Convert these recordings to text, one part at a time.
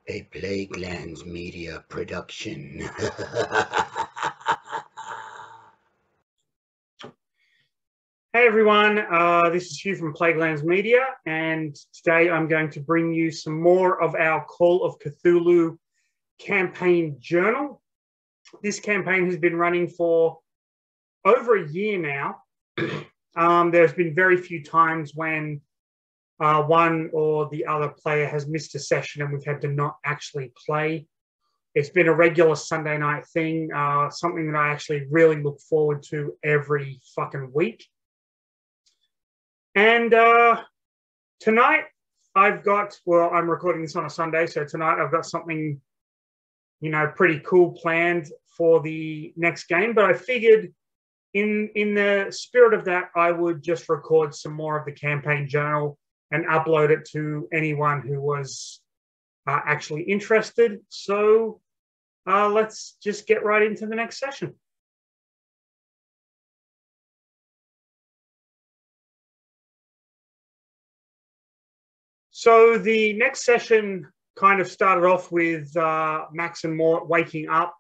A Plaguelands Media production. Hey everyone, this is Hugh from Plaguelands Media, and today I'm going to bring you some more of our Call of Cthulhu campaign journal. This campaign has been running for over a year now. There's been very few times when one or the other player has missed a session and we've had to not actually play. It's been a regular Sunday night thing, something that I actually really look forward to every fucking week. And tonight I've got, well, I'm recording this on a Sunday, so tonight I've got something, pretty cool planned for the next game. But I figured in the spirit of that, I would just record some more of the campaign journal and upload it to anyone who was actually interested. So let's just get right into the next session. So the next session kind of started off with Max and Mort waking up.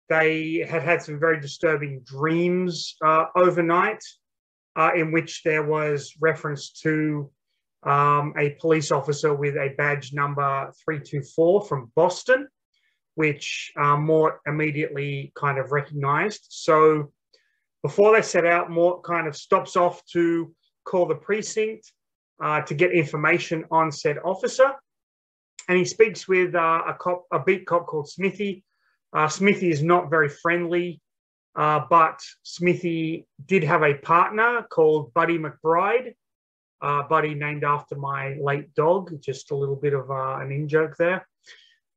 They had had some very disturbing dreams overnight, in which there was reference to a police officer with a badge number 324 from Boston, which Mort immediately kind of recognized. So before they set out, Mort kind of stops off to call the precinct to get information on said officer. And he speaks with a beat cop called Smithy. Smithy is not very friendly, but Smithy did have a partner called Buddy McBride. Buddy named after my late dog, just a little bit of an in-joke there,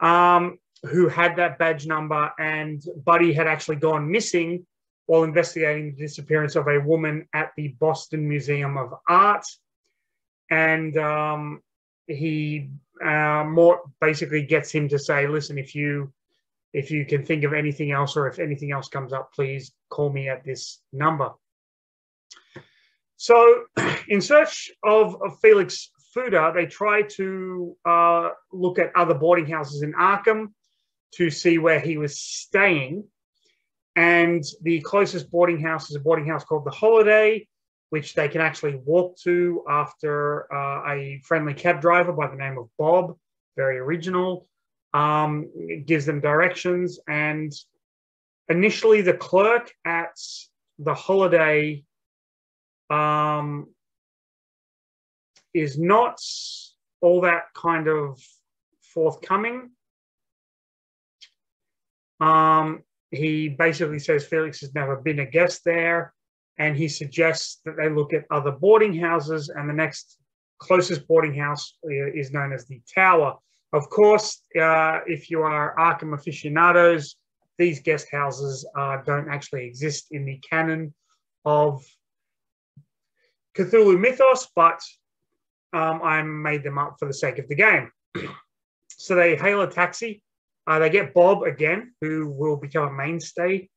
who had that badge number, and Buddy had actually gone missing while investigating the disappearance of a woman at the Boston Museum of Art. And Mort basically gets him to say, listen, if you can think of anything else, or if anything else comes up, please call me at this number. So in search of Felix Fuda, they try to look at other boarding houses in Arkham to see where he was staying. And the closest boarding house is a boarding house called The Holiday, which they can actually walk to after a friendly cab driver by the name of Bob, very original, gives them directions. And initially the clerk at The Holiday is not all that kind of forthcoming. He basically says Felix has never been a guest there, and he suggests that they look at other boarding houses, and the next closest boarding house is known as the Tower. Of course, if you are Arkham aficionados, these guest houses don't actually exist in the canon of Cthulhu mythos, but I made them up for the sake of the game. So they hail a taxi. They get Bob again, who will become a mainstay,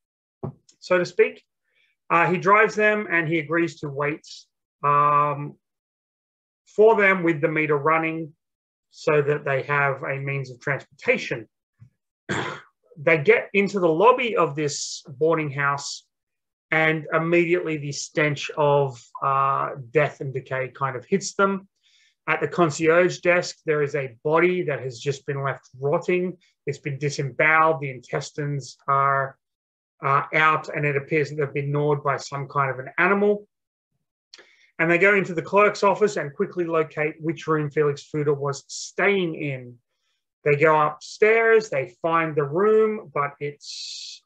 so to speak. He drives them, and he agrees to wait for them with the meter running so that they have a means of transportation. They get into the lobby of this boarding house, and immediately the stench of death and decay kind of hits them. At the concierge desk, there is a body that has just been left rotting. It's been disemboweled. The intestines are out, and it appears that they've been gnawed by some kind of an animal. And they go into the clerk's office and quickly locate which room Felix Fuda was staying in. They go upstairs, they find the room, but it's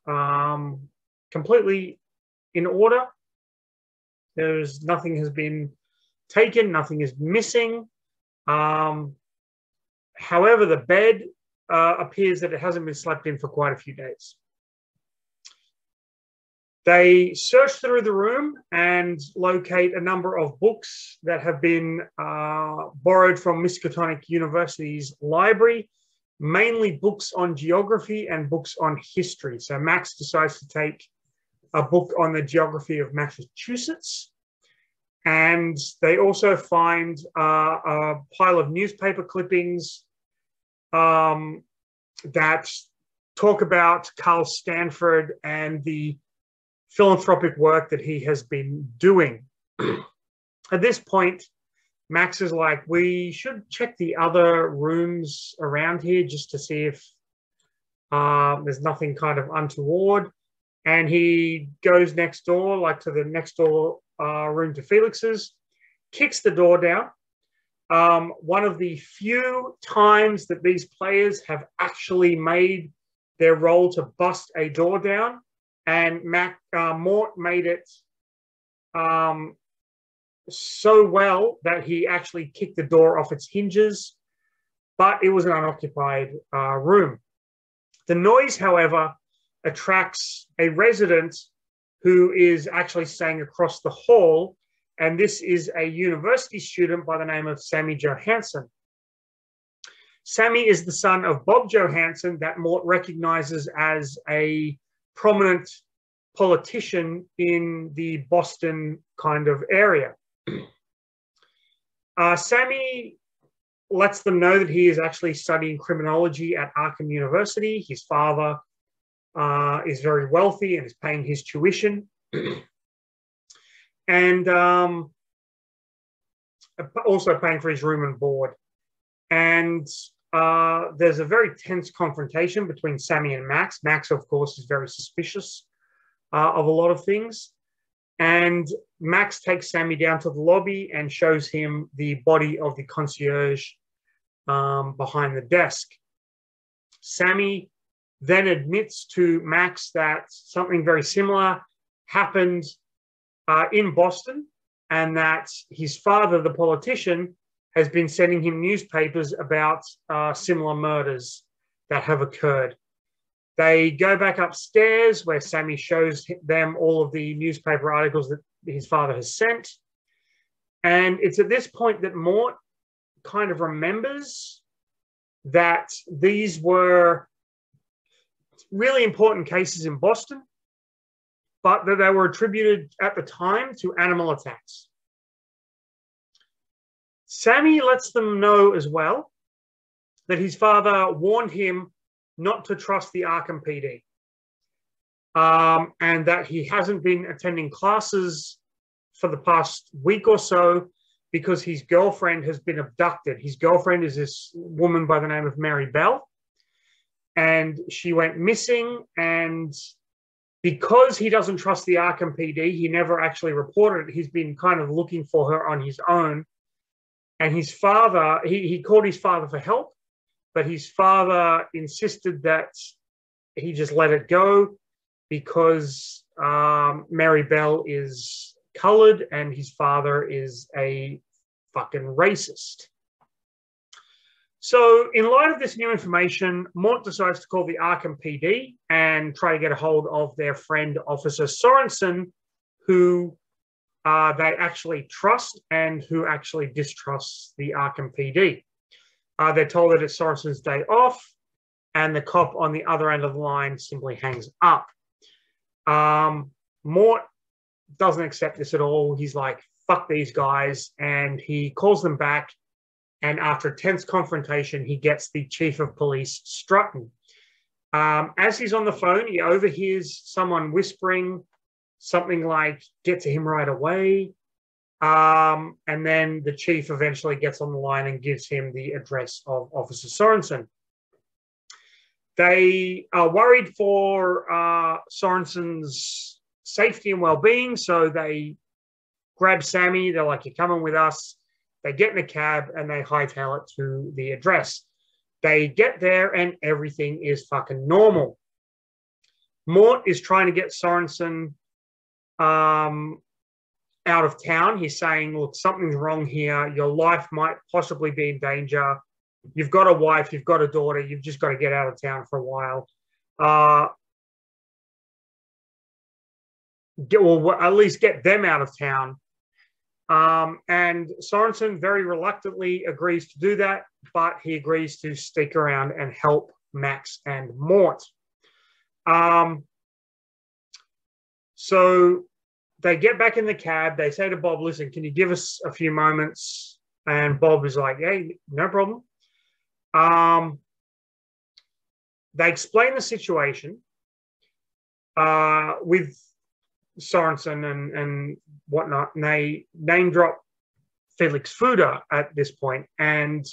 completely in order. Nothing has been taken, nothing is missing. However, the bed appears that it hasn't been slept in for quite a few days. They search through the room and locate a number of books that have been borrowed from Miskatonic University's library, mainly books on geography and books on history. So Max decides to take a book on the geography of Massachusetts. And they also find a pile of newspaper clippings that talk about Carl Stanford and the philanthropic work that he has been doing. At this point, Max is like, we should check the other rooms around here just to see if there's nothing kind of untoward. And he goes next door, like to the next door room to Felix's, kicks the door down. One of the few times that these players have actually made their role to bust a door down, and Mort made it so well that he actually kicked the door off its hinges, but it was an unoccupied room. The noise, however, attracts a resident who is actually staying across the hall, and this is a university student by the name of Sammy Johansson. Sammy is the son of Bob Johansson that Mort recognizes as a prominent politician in the Boston kind of area. Sammy lets them know that he is actually studying criminology at Arkham University. His father is very wealthy and is paying his tuition. And also paying for his room and board. And there's a very tense confrontation between Sammy and Max. Max, of course, is very suspicious of a lot of things. And Max takes Sammy down to the lobby and shows him the body of the concierge behind the desk. Sammy then admits to Max that something very similar happened in Boston, and that his father, the politician, has been sending him newspapers about similar murders that have occurred. They go back upstairs where Sammy shows them all of the newspaper articles that his father has sent. And it's at this point that Mort kind of remembers that these were really important cases in Boston, but that they were attributed at the time to animal attacks. Sammy lets them know as well that his father warned him not to trust the Arkham PD, and that he hasn't been attending classes for the past week or so because his girlfriend has been abducted. His girlfriend is this woman by the name of Mary Bell, and she went missing, and because he doesn't trust the Arkham PD, he never actually reported it. He's been kind of looking for her on his own. And his father, he called his father for help, but his father insisted that he just let it go because Mary Bell is colored and his father is a fucking racist. So in light of this new information, Mort decides to call the Arkham PD and try to get a hold of their friend, Officer Sorensen, who they actually trust and who actually distrusts the Arkham PD. They're told that it's Sorensen's day off, and the cop on the other end of the line simply hangs up. Mort doesn't accept this at all. He's like, fuck these guys, and he calls them back. And after a tense confrontation, he gets the chief of police, Strutton. As he's on the phone, he overhears someone whispering something like, get to him right away. And then the chief eventually gets on the line and gives him the address of Officer Sorensen. They are worried for Sorensen's safety and well-being, so they grab Sammy. They're like, you're coming with us. They get in a cab and they hightail it to the address. They get there and everything is fucking normal. Mort is trying to get Sorensen out of town. He's saying, look, something's wrong here. Your life might possibly be in danger. You've got a wife, you've got a daughter. You've just got to get out of town for a while. Or at least get them out of town. And Sorensen very reluctantly agrees to do that, but he agrees to stick around and help Max and Mort. So they get back in the cab. They say to Bob, listen, can you give us a few moments? And Bob is like, hey, no problem. They explain the situation with Sorensen and whatnot, and they name drop Felix Fuda at this point. And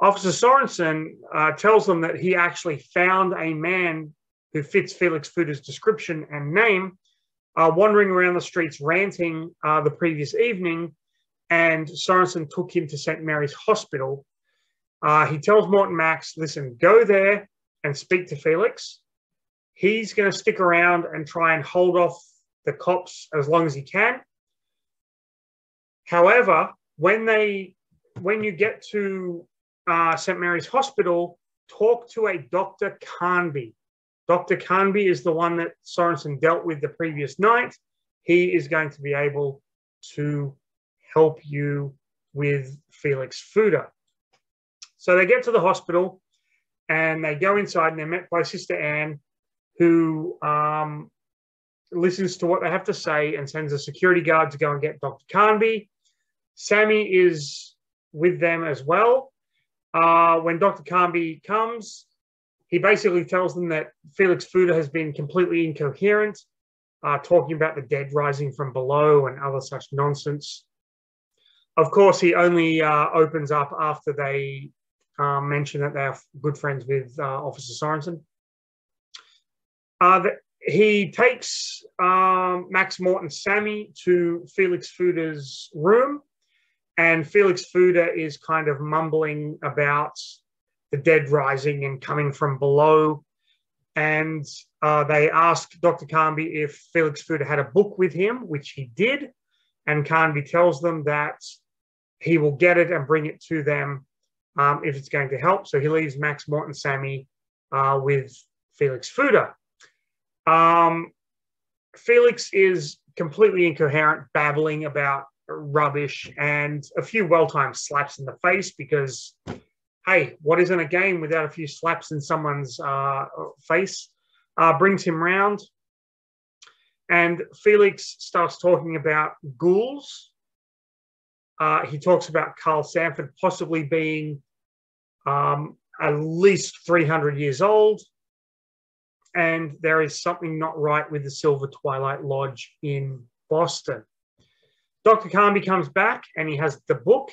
Officer Sorensen tells them that he actually found a man who fits Felix Fuda's description and name wandering around the streets ranting the previous evening, and Sorensen took him to St. Mary's Hospital. He tells Mort and Max, listen, go there and speak to Felix. He's going to stick around and try and hold off the cops as long as he can. However, when you get to St. Mary's Hospital, talk to a Dr. Carnby. Dr. Carnby is the one that Sorensen dealt with the previous night. He is going to be able to help you with Felix Fuda. So they get to the hospital and they go inside and they're met by Sister Anne, who listens to what they have to say and sends a security guard to go and get Dr. Carnby. Sammy is with them as well. When Dr. Carnby comes, he basically tells them that Felix Fuda has been completely incoherent, talking about the dead rising from below and other such nonsense. Of course, he only opens up after they mention that they're good friends with Officer Sorensen. He takes Max, Mort, and Sammy to Felix Fuda's room, and Felix Fuda is kind of mumbling about the dead rising and coming from below. And they ask Dr. Carnby if Felix Fuda had a book with him, which he did. And Carnby tells them that he will get it and bring it to them if it's going to help. So he leaves Max, Mort, and Sammy with Felix Fuda. Felix is completely incoherent, babbling about rubbish and a few well-timed slaps in the face because, hey, what isn't a game without a few slaps in someone's face? Brings him round. And Felix starts talking about ghouls. He talks about Carl Sanford possibly being at least 300 years old. And there is something not right with the Silver Twilight Lodge in Boston. Dr. Carnby comes back and he has the book,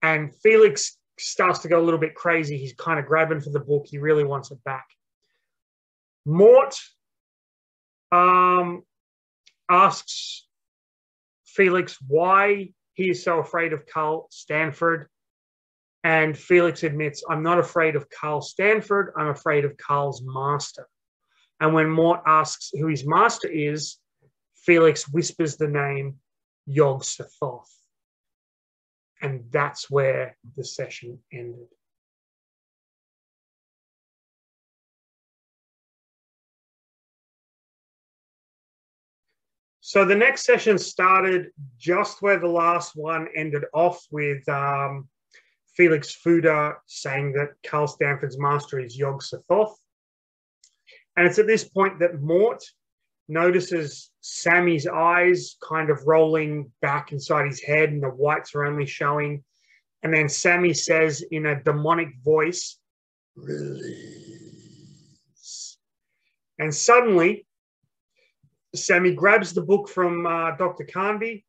and Felix starts to go a little bit crazy. He's kind of grabbing for the book. He really wants it back. Mort asks Felix why he is so afraid of Carl Stanford. And Felix admits, I'm not afraid of Carl Stanford. I'm afraid of Carl's master. And when Mort asks who his master is, Felix whispers the name Yog-Sothoth. And that's where the session ended. So the next session started just where the last one ended off, with Felix Fuda saying that Carl Stanford's master is Yog-Sothoth. And it's at this point that Mort notices Sammy's eyes kind of rolling back inside his head and the whites are only showing. And then Sammy says in a demonic voice, release. And suddenly, Sammy grabs the book from Dr. Carnby,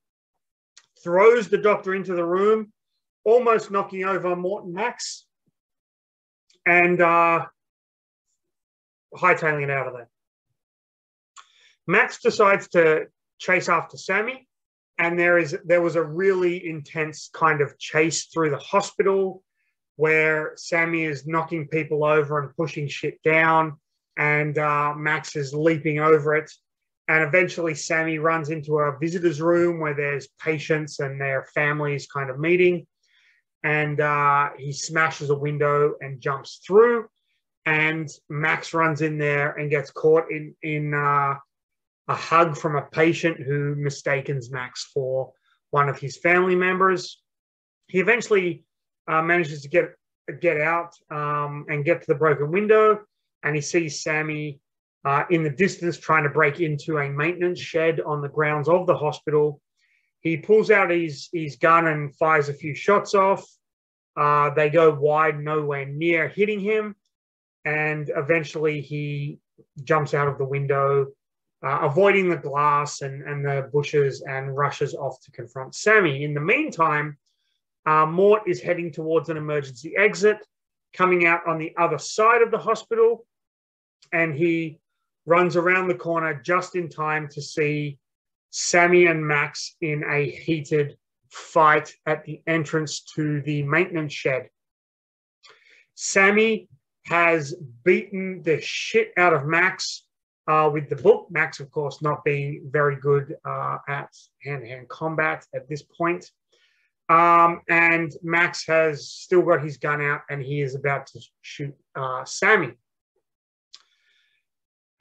throws the doctor into the room, almost knocking over Mort and Max, and hightailing it out of there. Max decides to chase after Sammy, and there was a really intense kind of chase through the hospital where Sammy is knocking people over and pushing shit down, and Max is leaping over it. And eventually Sammy runs into a visitor's room where there's patients and their families kind of meeting. And he smashes a window and jumps through. And Max runs in there and gets caught in a hug from a patient who mistakes Max for one of his family members. He eventually manages to get out and get to the broken window. And he sees Sammy in the distance trying to break into a maintenance shed on the grounds of the hospital. He pulls out his gun and fires a few shots off. They go wide, nowhere near hitting him. and eventually he jumps out of the window, avoiding the glass and the bushes, and rushes off to confront Sammy. In the meantime, Mort is heading towards an emergency exit, coming out on the other side of the hospital, and he runs around the corner just in time to see Sammy and Max in a heated fight at the entrance to the maintenance shed. Sammy has beaten the shit out of Max with the book. Max, of course, not being very good at hand-to-hand combat at this point. And Max has still got his gun out, and he is about to shoot Sammy.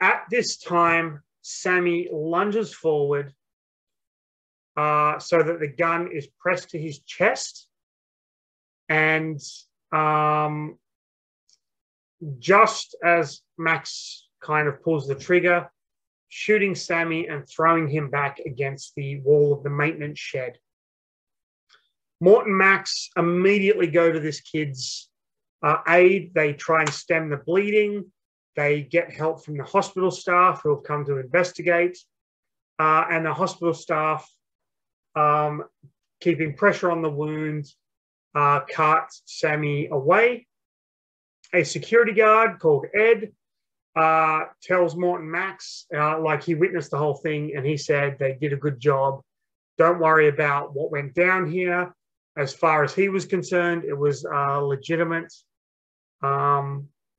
At this time, Sammy lunges forward so that the gun is pressed to his chest, and just as Max kind of pulls the trigger, shooting Sammy and throwing him back against the wall of the maintenance shed. Mort and Max immediately go to this kid's aid. They try and stem the bleeding. They get help from the hospital staff who have come to investigate. And the hospital staff, keeping pressure on the wound, cart Sammy away. A security guard called Ed tells Mort and Max, like he witnessed the whole thing, and he said they did a good job. Don't worry about what went down here. As far as he was concerned, it was legitimate.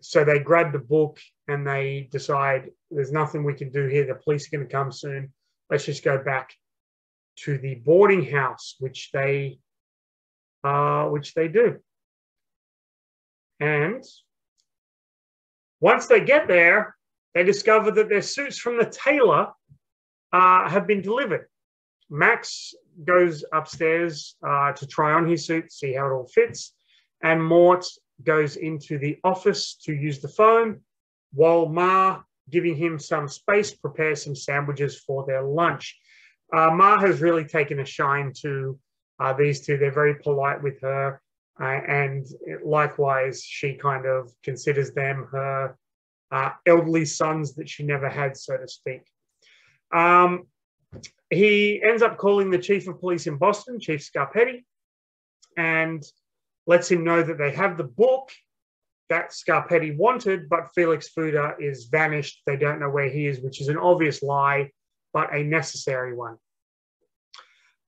So they grab the book and they decide there's nothing we can do here. The police are going to come soon. Let's just go back to the boarding house, which they do. And once they get there, they discover that their suits from the tailor have been delivered. Max goes upstairs to try on his suit, see how it all fits, and Mort goes into the office to use the phone, while Ma, giving him some space, prepares some sandwiches for their lunch. Ma has really taken a shine to these two. They're very polite with her, and likewise, she kind of considers them her elderly sons that she never had, so to speak. He ends up calling the chief of police in Boston, Chief Scarpetti, and lets him know that they have the book that Scarpetti wanted, but Felix Fuda is vanished. They don't know where he is, which is an obvious lie, but a necessary one.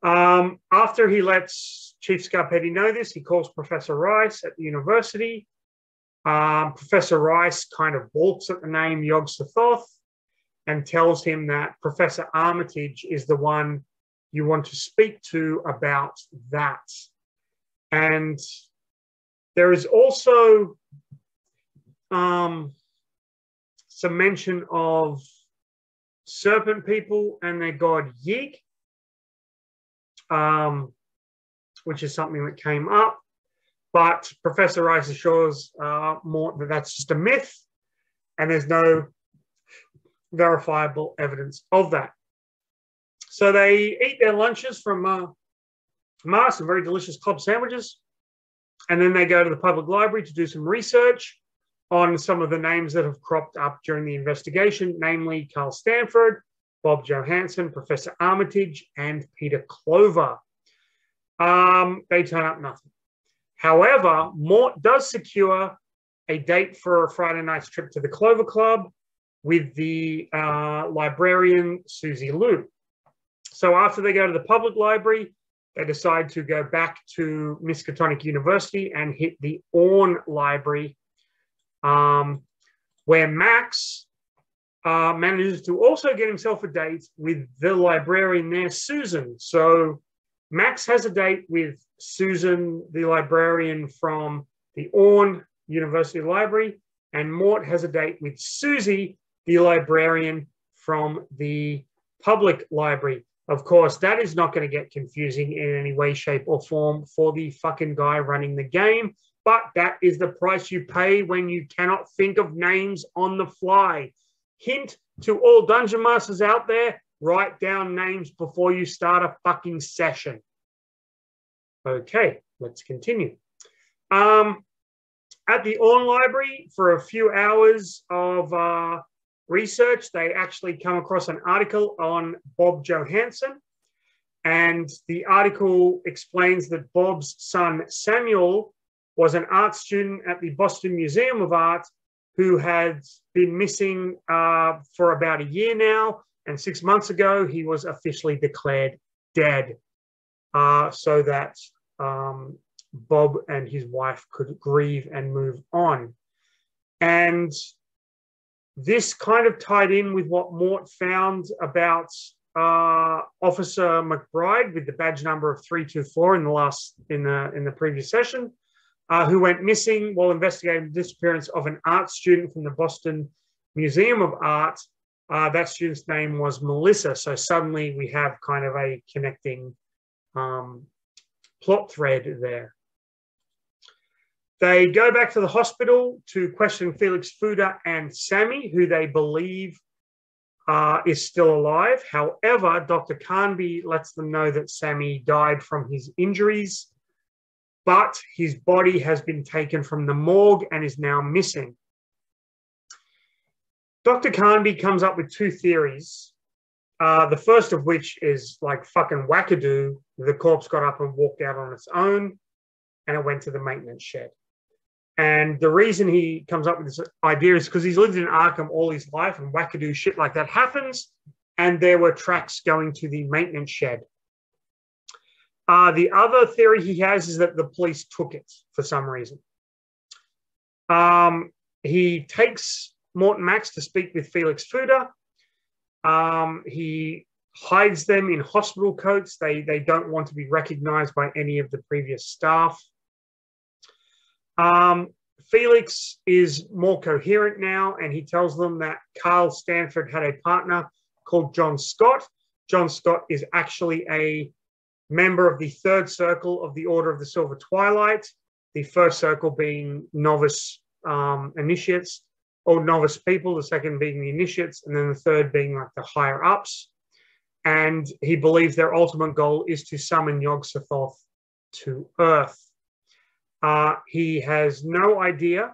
After he lets Chief Scarpetti know this, he calls Professor Rice at the university. Professor Rice kind of balks at the name Yog-Sothoth and tells him that Professor Armitage is the one you want to speak to about that. And there is also some mention of serpent people and their god Yig, which is something that came up. But Professor Rice assures Mort that that's just a myth, and there's no verifiable evidence of that. So they eat their lunches from Mars, some very delicious club sandwiches, and then they go to the public library to do some research on some of the names that have cropped up during the investigation, namely Carl Stanford, Bob Johansson, Professor Armitage, and Peter Clover. They turn up nothing. However, Mort does secure a date for a Friday night's trip to the Clover Club with the librarian, Susie Liu. So after they go to the public library, they decide to go back to Miskatonic University and hit the Orne Library, where Max manages to also get himself a date with the librarian there, Susan. So Max has a date with Susan, the librarian from the Orne University Library, and Mort has a date with Susie, the librarian from the public library. Of course, that is not going to get confusing in any way, shape, or form for the fucking guy running the game, but that is the price you pay when you cannot think of names on the fly. Hint to all dungeon masters out there, write down names before you start a fucking session. Okay, let's continue. At the Orne Library, for a few hours of research, they actually come across an article on Bob Johansen. And the article explains that Bob's son, Samuel, was an art student at the Boston Museum of Art who had been missing for about a year now. And 6 months ago, he was officially declared dead so that Bob and his wife could grieve and move on. And this kind of tied in with what Mort found about Officer McBride with the badge number of 324 in the previous session, who went missing while investigating the disappearance of an art student from the Boston Museum of Art. That student's name was Melissa. So suddenly we have kind of a connecting plot thread there. They go back to the hospital to question Felix, Fuda, and Sammy, who they believe is still alive. However, Dr. Carnby lets them know that Sammy died from his injuries, but his body has been taken from the morgue and is now missing. Dr. Carnby comes up with two theories. The first of which is like fucking wackadoo. The corpse got up and walked out on its own and it went to the maintenance shed. And the reason he comes up with this idea is because he's lived in Arkham all his life and wackadoo shit like that happens. And there were tracks going to the maintenance shed. The other theory he has is that the police took it for some reason. He takes Mort and Max to speak with Felix Fuda. He hides them in hospital coats. They don't want to be recognized by any of the previous staff. Felix is more coherent now, and he tells them that Carl Stanford had a partner called John Scott. John Scott is actually a member of the third circle of the Order of the Silver Twilight, the first circle being novice initiates, or novice people, the second being the initiates, and then the third being like the higher ups. And he believes their ultimate goal is to summon Yog-Sothoth to Earth. He has no idea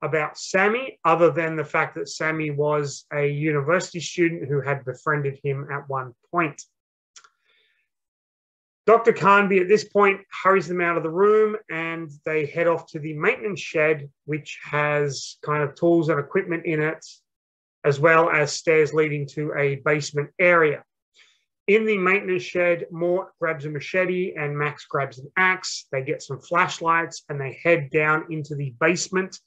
about Sammy other than the fact that Sammy was a university student who had befriended him at one point. Dr. Carnby at this point hurries them out of the room and they head off to the maintenance shed, which has kind of tools and equipment in it, as well as stairs leading to a basement area. In the maintenance shed, Mort grabs a machete and Max grabs an axe. They get some flashlights and they head down into the basement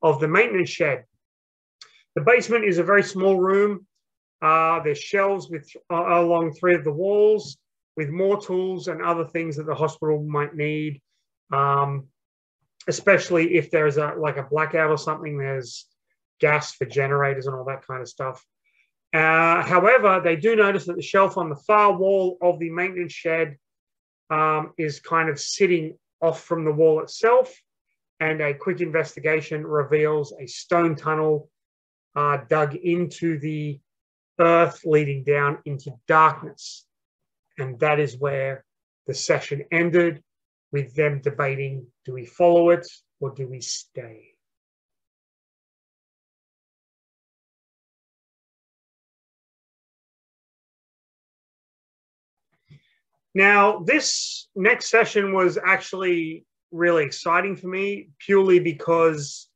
of the maintenance shed. The basement is a very small room. There's shelves along three of the walls, with more tools and other things that the hospital might need, especially if there's like a blackout or something. There's gas for generators and all that kind of stuff. However, they do notice that the shelf on the far wall of the maintenance shed is kind of sitting off from the wall itself, and a quick investigation reveals a stone tunnel dug into the earth leading down into darkness. And that is where the session ended, with them debating, do we follow it or do we stay? Now, this next session was actually really exciting for me, purely because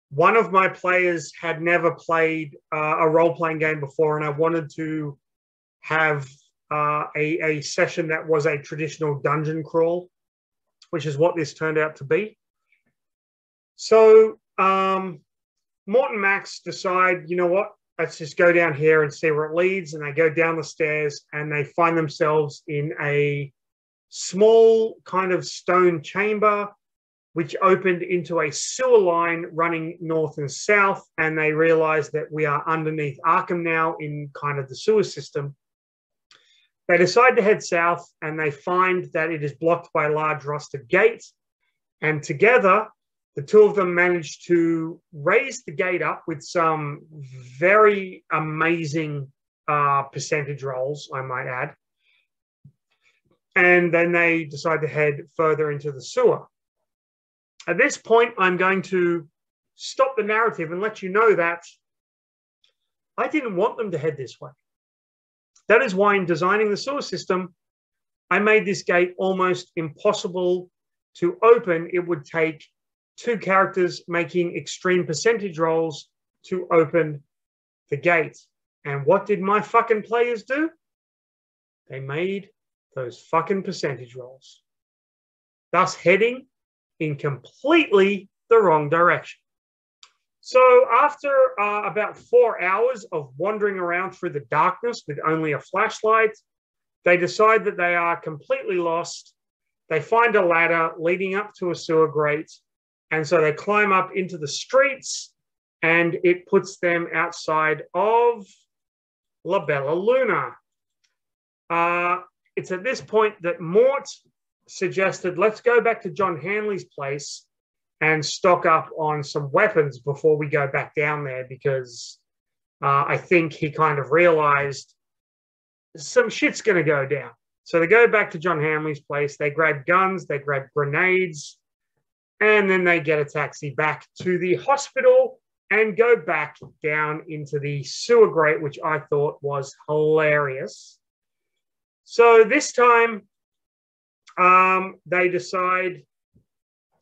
one of my players had never played a role-playing game before, and I wanted to have a session that was a traditional dungeon crawl, which is what this turned out to be. So Mort and Max decide, you know what, let's just go down here and see where it leads. And they go down the stairs and they find themselves in a small kind of stone chamber, which opened into a sewer line running north and south. And they realize that we are underneath Arkham now in kind of the sewer system. They decide to head south and they find that it is blocked by a large rusted gate. And together, the two of them manage to raise the gate up with some very amazing percentage rolls, I might add. And then they decide to head further into the sewer. At this point, I'm going to stop the narrative and let you know that I didn't want them to head this way. That is why in designing the sewer system, I made this gate almost impossible to open. It would take 2 characters making extreme percentage rolls to open the gate. And what did my fucking players do? They made those fucking percentage rolls, thus heading in completely the wrong direction. So after about 4 hours of wandering around through the darkness with only a flashlight, they decide that they are completely lost. They find a ladder leading up to a sewer grate, and so they climb up into the streets, and it puts them outside of La Bella Luna. It's at this point that Mort suggested, let's go back to John Hanley's place and stock up on some weapons before we go back down there, because I think he kind of realized some shit's going to go down. So they go back to John Hanley's place, they grab guns, they grab grenades, and then they get a taxi back to the hospital and go back down into the sewer grate, which I thought was hilarious. So this time, they decide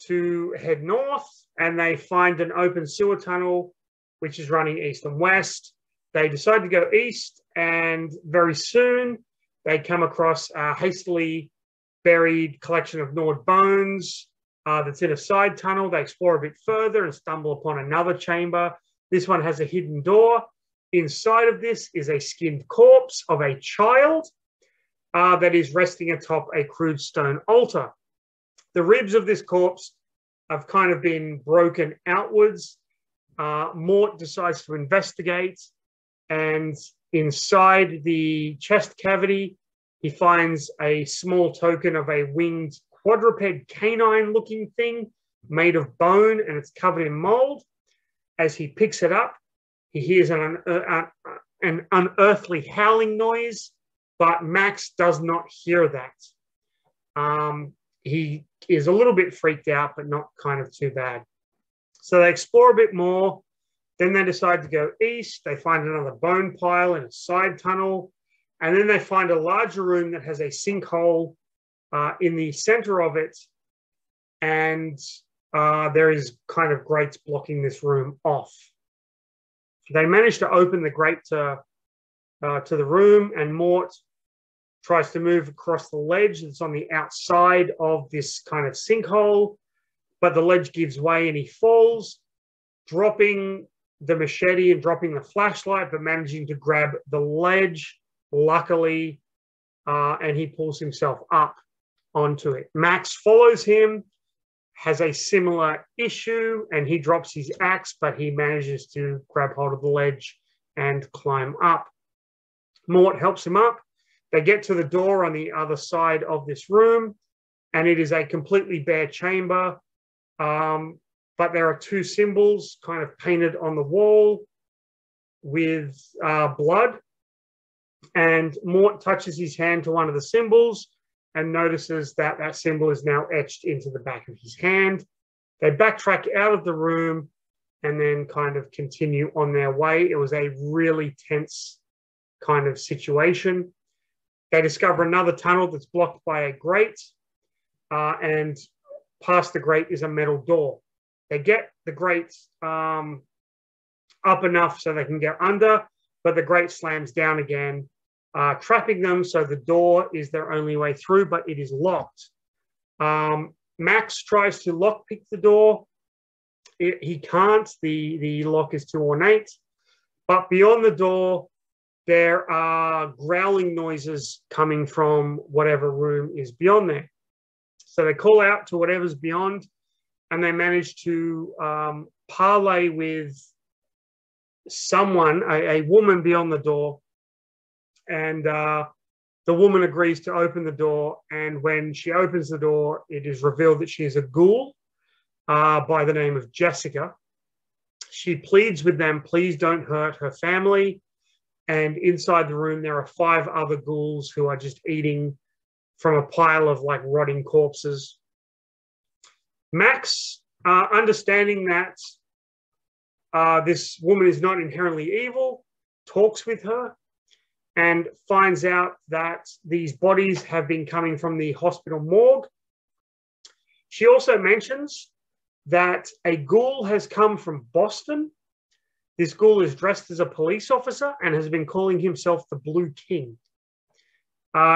to head north, and they find an open sewer tunnel, which is running east and west. They decide to go east, and very soon they come across a hastily buried collection of gnawed bones that's in a side tunnel. They explore a bit further and stumble upon another chamber. This one has a hidden door. Inside of this is a skinned corpse of a child that is resting atop a crude stone altar. The ribs of this corpse have kind of been broken outwards. Mort decides to investigate, and inside the chest cavity, he finds a small token of a winged quadruped canine-looking thing made of bone, and it's covered in mold. As he picks it up, he hears an unearthly howling noise, but Max does not hear that. He is a little bit freaked out, but not kind of too bad. So they explore a bit more. Then they decide to go east. They find another bone pile in a side tunnel. And then they find a larger room that has a sinkhole in the center of it. And there is kind of grates blocking this room off. They manage to open the grate to the room, and Mort tries to move across the ledge that's on the outside of this kind of sinkhole, but the ledge gives way and he falls, dropping the machete and dropping the flashlight, but managing to grab the ledge, luckily, and he pulls himself up onto it. Max follows him, has a similar issue, and he drops his axe, but he manages to grab hold of the ledge and climb up. Mort helps him up. They get to the door on the other side of this room, and it is a completely bare chamber, but there are 2 symbols kind of painted on the wall with blood, and Mort touches his hand to one of the symbols and notices that that symbol is now etched into the back of his hand. They backtrack out of the room and then kind of continue on their way. It was a really tense kind of situation. They discover another tunnel that's blocked by a grate, and past the grate is a metal door. They get the grate up enough so they can get under, but the grate slams down again, trapping them, so the door is their only way through, but it is locked. Max tries to lockpick the door. He can't. The lock is too ornate. But beyond the door, there are growling noises coming from whatever room is beyond there. So they call out to whatever's beyond, and they manage to parlay with someone, a woman beyond the door. And the woman agrees to open the door. And when she opens the door, it is revealed that she is a ghoul by the name of Jessica. She pleads with them, please don't hurt her family. And inside the room, there are 5 other ghouls who are just eating from a pile of like rotting corpses. Max Understanding that this woman is not inherently evil, talks with her and finds out that these bodies have been coming from the hospital morgue. She also mentions that a ghoul has come from Boston. This ghoul is dressed as a police officer and has been calling himself the Blue King.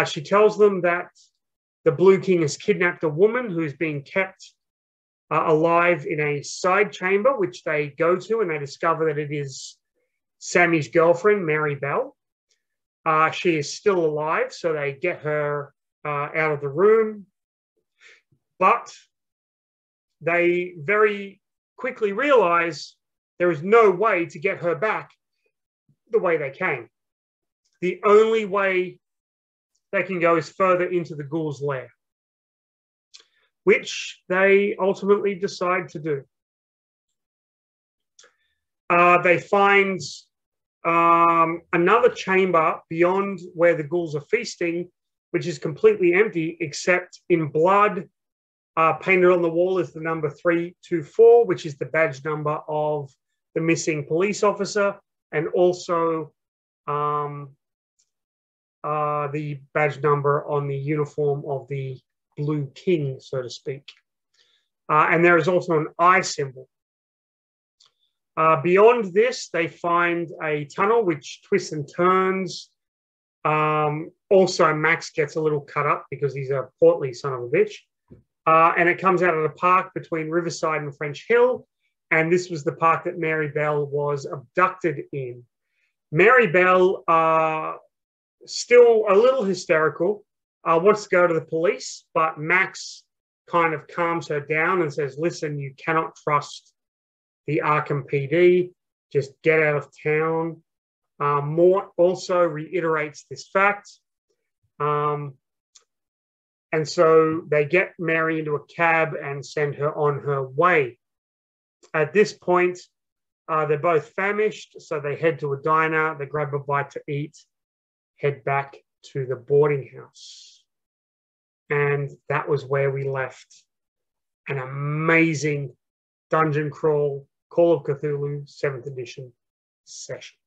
She tells them that the Blue King has kidnapped a woman who is being kept alive in a side chamber, which they go to, and they discover that it is Sammy's girlfriend, Mary Bell. She is still alive, so they get her out of the room. But they very quickly realize there is no way to get her back the way they came. The only way they can go is further into the ghoul's lair, which they ultimately decide to do. They find another chamber beyond where the ghouls are feasting, which is completely empty, except in blood. Painted on the wall is the number 324, which is the badge number of the missing police officer, and also the badge number on the uniform of the Blue King, so to speak. And there is also an eye symbol. Beyond this, they find a tunnel which twists and turns. Also, Max gets a little cut up because he's a portly son of a bitch. And it comes out of the park between Riverside and French Hill. And this was the park that Mary Bell was abducted in. Mary Bell, still a little hysterical, wants to go to the police, but Max kind of calms her down and says, listen, you cannot trust the Arkham PD. Just get out of town. Mort also reiterates this fact. And so they get Mary into a cab and send her on her way. At this point, they're both famished, so they head to a diner, they grab a bite to eat, head back to the boarding house. And that was where we left an amazing dungeon crawl, Call of Cthulhu 7th edition session.